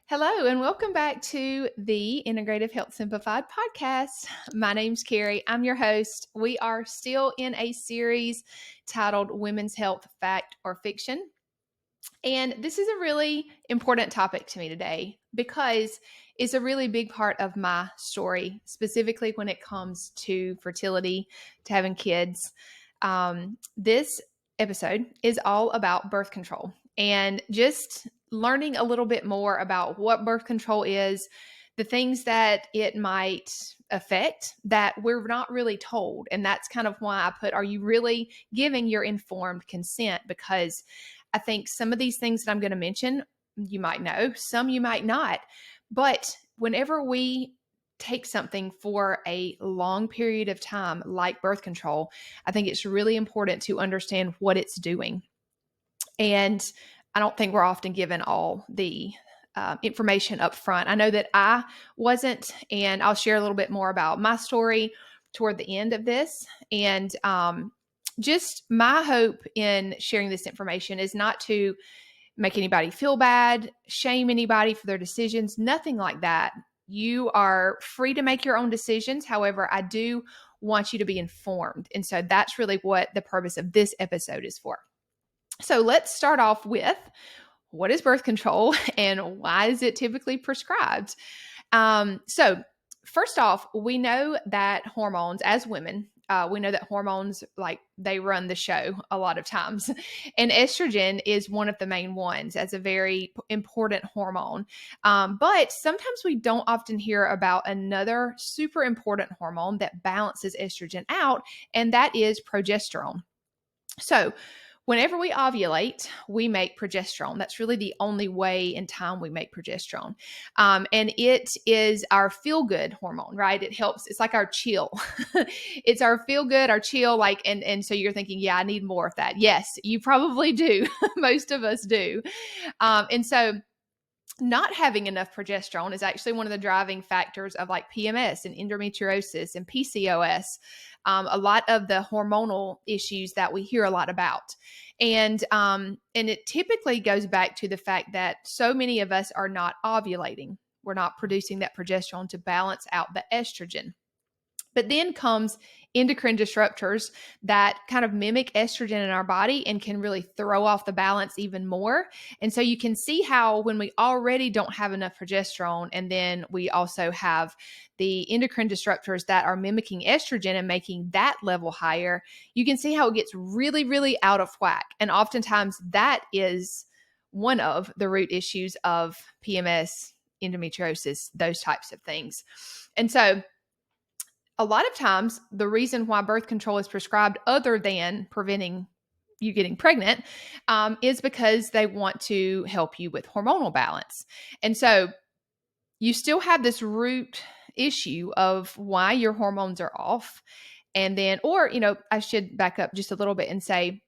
Hello, and welcome back to the Integrative Health Simplified Podcast. My name's Carrie. I'm your host. We are still in a series titled Women's Health, Fact or Fiction. And this is a really important topic to me today because it's a really big part of my story, specifically when it comes to fertility, to having kids. This episode is all about birth control and just learning a little bit more about what birth control is, the things that it might affect that we're not really told. And that's kind of why I put, are you really giving your informed consent? Because I think some of these things that I'm going to mention, you might know, some you might not. But whenever we take something for a long period of time, like birth control, I think it's really important to understand what it's doing. And I don't think we're often given all the information up front. I know that I wasn't, and I'll share a little bit more about my story toward the end of this. And just my hope in sharing this information is not to make anybody feel bad, shame anybody for their decisions, nothing like that. You are free to make your own decisions. However, I do want you to be informed. And so that's really what the purpose of this episode is for. So let's start off with, what is birth control and why is it typically prescribed? So first off, we know that hormones, as women, we know that hormones, like, they run the show a lot of times. And estrogen is one of the main ones as a very important hormone. But sometimes we don't often hear about another super important hormone that balances estrogen out, and that is progesterone. So whenever we ovulate, we make progesterone. That's really the only way in time we make progesterone. And it is our feel-good hormone, right? It helps. It's like our chill. It's our feel-good, our chill. Like, and so you're thinking, yeah, I need more of that. Yes, you probably do. Most of us do. And so not having enough progesterone is actually one of the driving factors of like PMS and endometriosis and PCOS, a lot of the hormonal issues that we hear a lot about. And it typically goes back to the fact that so many of us are not ovulating. We're not producing that progesterone to balance out the estrogen. But then comes endocrine disruptors that kind of mimic estrogen in our body and can really throw off the balance even more. And so you can see how when we already don't have enough progesterone, and then we also have the endocrine disruptors that are mimicking estrogen and making that level higher, you can see how it gets really, really out of whack. And oftentimes that is one of the root issues of PMS, endometriosis, those types of things. And so a lot of times, the reason why birth control is prescribed, other than preventing you getting pregnant, is because they want to help you with hormonal balance. And so you still have this root issue of why your hormones are off. And then, or, I should back up just a little bit and say,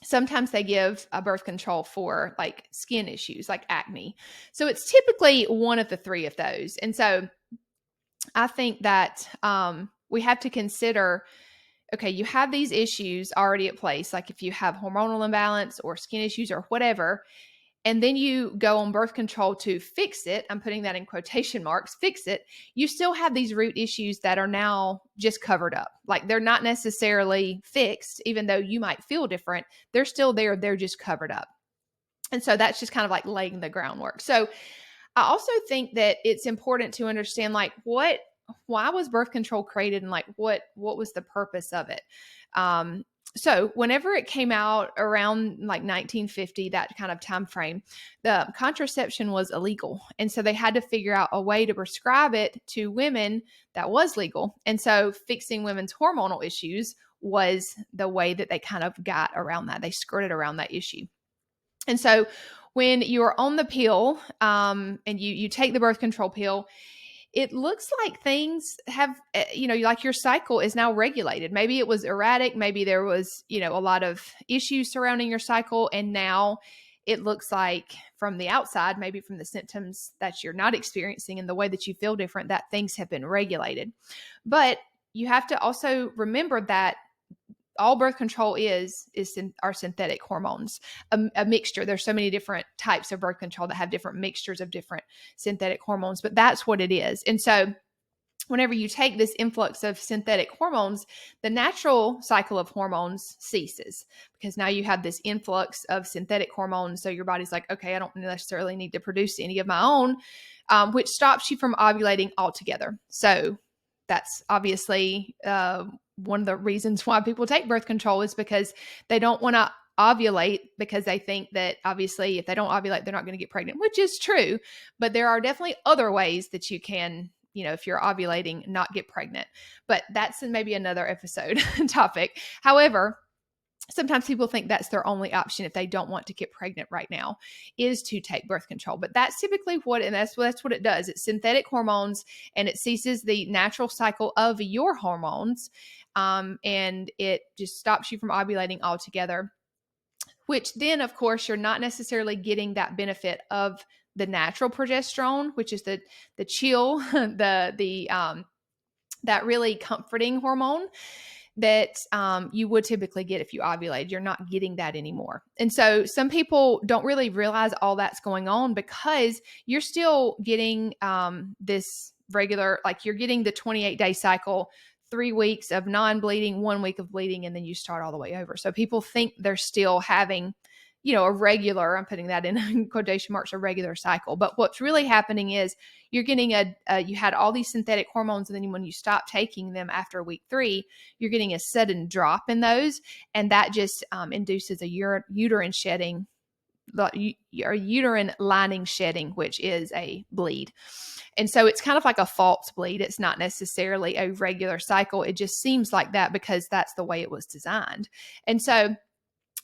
sometimes they give a birth control for like skin issues, like acne. So it's typically one of the three of those. And so I think that we have to consider, okay, you have these issues already at place, like if you have hormonal imbalance or skin issues or whatever, and then you go on birth control to fix it, I'm putting that in quotation marks, fix it, you still have these root issues that are now just covered up. Like, they're not necessarily fixed, even though you might feel different, they're still there, they're just covered up. And so that's just kind of like laying the groundwork. So I also think that it's important to understand, like, why was birth control created, and like what was the purpose of it? So whenever it came out around like 1950, that kind of time frame, the contraception was illegal. And so they had to figure out a way to prescribe it to women that was legal. And so fixing women's hormonal issues was the way that they kind of got around that. They skirted around that issue. And so when you're on the pill, and you take the birth control pill, it looks like things have, like your cycle is now regulated. Maybe it was erratic. Maybe there was, a lot of issues surrounding your cycle. And now it looks like from the outside, maybe from the symptoms that you're not experiencing and the way that you feel different, that things have been regulated. But you have to also remember that all birth control is our synthetic hormones, a mixture. There's so many different types of birth control that have different mixtures of different synthetic hormones, but that's what it is. And so whenever you take this influx of synthetic hormones, the natural cycle of hormones ceases, because now you have this influx of synthetic hormones. So your body's like, okay, I don't necessarily need to produce any of my own, which stops you from ovulating altogether. So that's obviously one of the reasons why people take birth control, is because they don't want to ovulate, because they think that obviously if they don't ovulate, they're not going to get pregnant, which is true. But there are definitely other ways that you can, if you're ovulating, not get pregnant. But that's maybe another episode topic. However, sometimes people think that's their only option if they don't want to get pregnant right now, is to take birth control. But that's typically that's what it does. It's synthetic hormones, and it ceases the natural cycle of your hormones. And it just stops you from ovulating altogether, which then, of course, you're not necessarily getting that benefit of the natural progesterone, which is the chill, that really comforting hormone that you would typically get if you ovulate. You're not getting that anymore. And so some people don't really realize all that's going on, because you're still getting this regular, like you're getting the 28-day cycle, 3 weeks of non-bleeding, 1 week of bleeding, and then you start all the way over. So people think they're still having, a regular, I'm putting that in quotation marks, a regular cycle. But what's really happening is you're getting you had all these synthetic hormones, and then when you stop taking them after week 3, you're getting a sudden drop in those. And that just induces a uterine shedding, your uterine lining shedding, which is a bleed. And so it's kind of like a false bleed. It's not necessarily a regular cycle. It just seems like that because that's the way it was designed. And so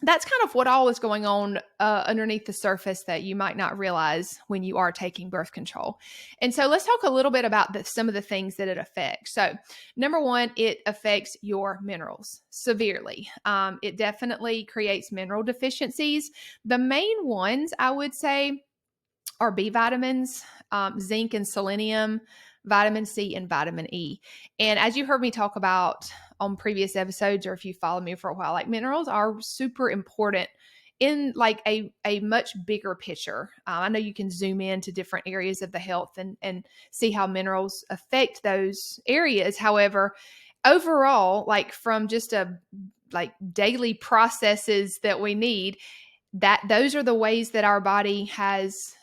that's kind of what all is going on underneath the surface that you might not realize when you are taking birth control. And so let's talk a little bit about some of the things that it affects. So number one, it affects your minerals severely. It definitely creates mineral deficiencies. The main ones, I would say, are B vitamins, zinc and selenium, vitamin C, and vitamin E. And as you heard me talk about on previous episodes, or if you follow me for a while, like, minerals are super important in like a much bigger picture. I know you can zoom into different areas of the health and see how minerals affect those areas. However, overall, like from just daily processes that we need, that those are the ways that our body has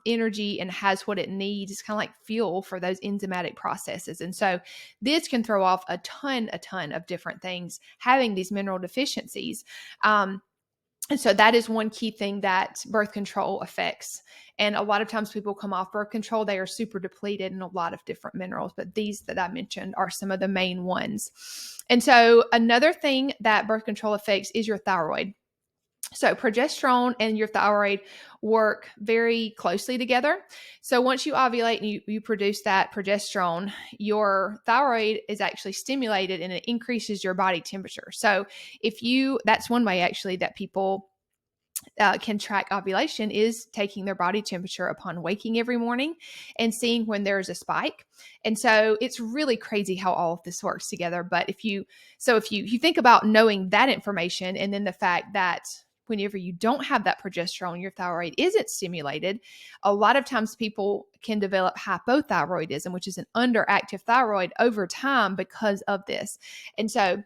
energy and has what it needs. It's kind of like fuel for those enzymatic processes. And so this can throw off a ton of different things, having these mineral deficiencies. And so that is one key thing that birth control affects. And a lot of times people come off birth control, they are super depleted in a lot of different minerals, but these that I mentioned are some of the main ones. And so another thing that birth control affects is your thyroid. So progesterone and your thyroid work very closely together. So once you ovulate and you produce that progesterone, your thyroid is actually stimulated and it increases your body temperature. So that's one way actually that people can track ovulation, is taking their body temperature upon waking every morning and seeing when there's a spike. And so it's really crazy how all of this works together. But if you think about knowing that information, and then the fact that whenever you don't have that progesterone, your thyroid isn't stimulated, a lot of times people can develop hypothyroidism, which is an underactive thyroid over time because of this. And so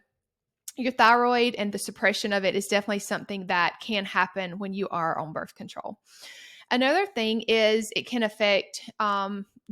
your thyroid and the suppression of it is definitely something that can happen when you are on birth control. Another thing is it can affect,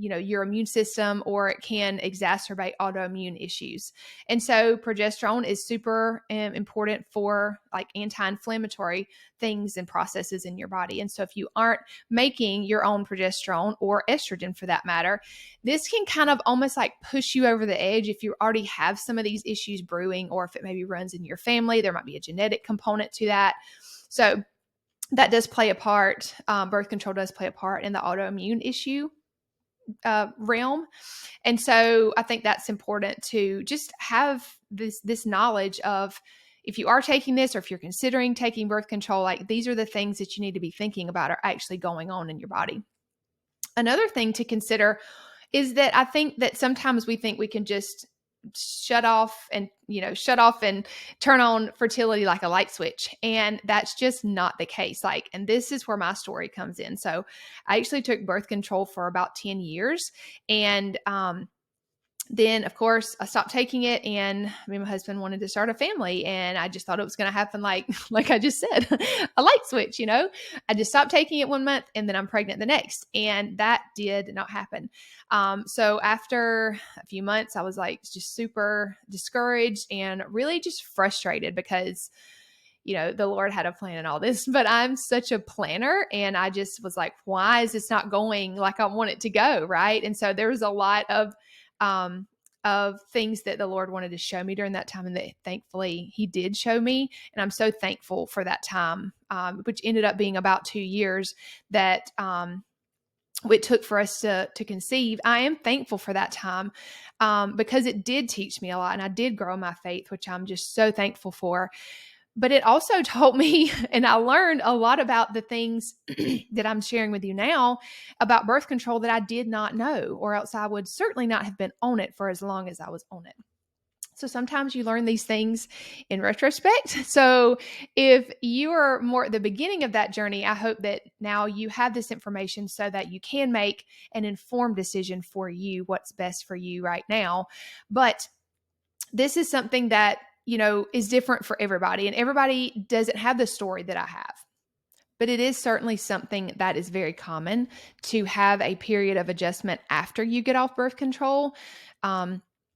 your immune system, or it can exacerbate autoimmune issues. And so progesterone is super important for like anti-inflammatory things and processes in your body. And so if you aren't making your own progesterone, or estrogen for that matter, this can kind of almost like push you over the edge if you already have some of these issues brewing, or if it maybe runs in your family, there might be a genetic component to that. So that does play a part. Birth control does play a part in the autoimmune issue realm. And so I think that's important to just have this knowledge of, if you are taking this, or if you're considering taking birth control, like, these are the things that you need to be thinking about are actually going on in your body. Another thing to consider is that I think that sometimes we think we can just shut off and turn on fertility like a light switch. And that's just not the case. And this is where my story comes in. So I actually took birth control for about 10 years. And, then of course I stopped taking it, and me and my husband wanted to start a family, and I just thought it was going to happen like I just said, a light switch, I just stopped taking it one month and then I'm pregnant the next, and that did not happen. So after a few months, I was just super discouraged and really just frustrated because the Lord had a plan in all this, but I'm such a planner, and I just was like, why is this not going like I want it to go? Right. And so there was a lot of things that the Lord wanted to show me during that time, and that thankfully He did show me. And I'm so thankful for that time, which ended up being about 2 years that it took for us to conceive. I am thankful for that time because it did teach me a lot, and I did grow my faith, which I'm just so thankful for. But it also taught me, and I learned a lot about the things that I'm sharing with you now about birth control that I did not know, or else I would certainly not have been on it for as long as I was on it. So sometimes you learn these things in retrospect. So if you are more at the beginning of that journey, I hope that now you have this information so that you can make an informed decision for you, what's best for you right now. But this is something that is different for everybody, and everybody doesn't have the story that I have. But it is certainly something that is very common to have a period of adjustment after you get off birth control,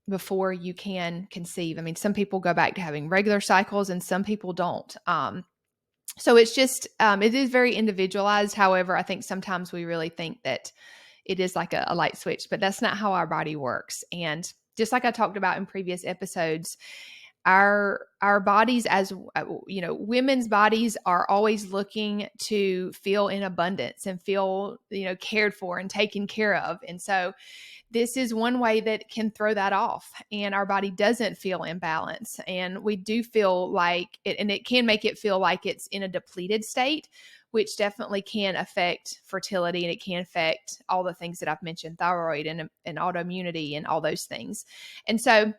before you can conceive. I mean, some people go back to having regular cycles and some people don't. So it's just, it is very individualized. However, I think sometimes we really think that it is like a light switch, but that's not how our body works. And just like I talked about in previous episodes, our bodies, as women's bodies, are always looking to feel in abundance and feel cared for and taken care of. And so this is one way that can throw that off, and our body doesn't feel in balance, and we do feel like it, and it can make it feel like it's in a depleted state, which definitely can affect fertility, and it can affect all the things that I've mentioned, thyroid and autoimmunity and all those things. And so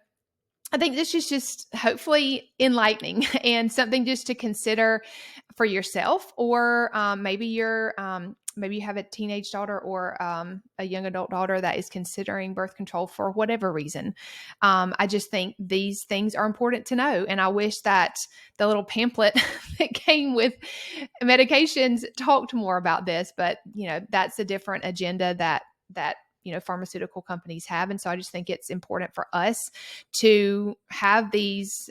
I think this is just hopefully enlightening and something just to consider for yourself, or maybe maybe you have a teenage daughter or a young adult daughter that is considering birth control for whatever reason. I just think these things are important to know, and I wish that the little pamphlet that came with medications talked more about this. But that's a different agenda that pharmaceutical companies have. And so I just think it's important for us to have this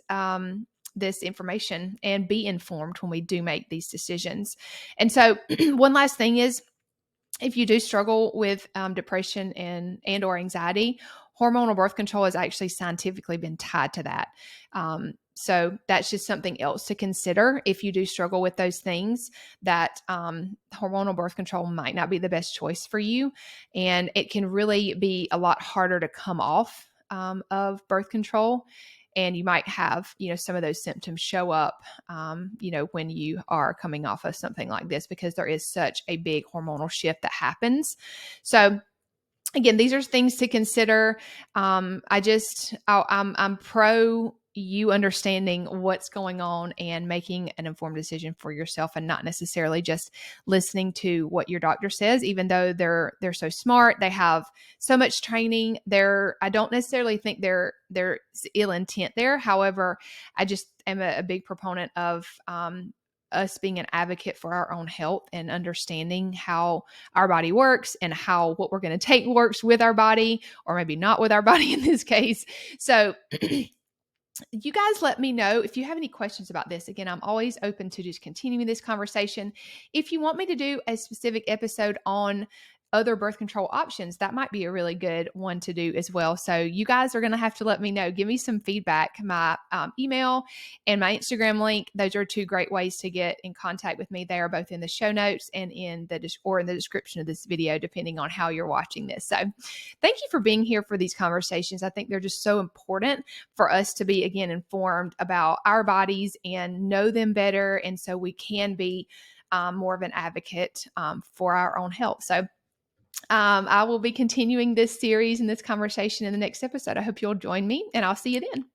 information and be informed when we do make these decisions. And so one last thing is, if you do struggle with depression and or anxiety, hormonal birth control has actually scientifically been tied to that. So that's just something else to consider. If you do struggle with those things, that hormonal birth control might not be the best choice for you. And it can really be a lot harder to come off of birth control. And you might have, some of those symptoms show up, when you are coming off of something like this, because there is such a big hormonal shift that happens. So again, these are things to consider. I'm pro you understanding what's going on and making an informed decision for yourself, and not necessarily just listening to what your doctor says, even though they're so smart. They have so much training. I don't necessarily think there's ill intent there. However, I just am a big proponent of us being an advocate for our own health and understanding how our body works and how what we're going to take works with our body, or maybe not with our body in this case. So you guys let me know if you have any questions about this. Again, I'm always open to just continuing this conversation. If you want me to do a specific episode on other birth control options, that might be a really good one to do as well. So you guys are going to have to let me know. Give me some feedback. My email and my Instagram link, those are two great ways to get in contact with me. They are both in the show notes and in the description of this video, depending on how you're watching this. So thank you for being here for these conversations. I think they're just so important for us to be, again, informed about our bodies and know them better. And so we can be more of an advocate for our own health. So I will be continuing this series and this conversation in the next episode. I hope you'll join me, and I'll see you then.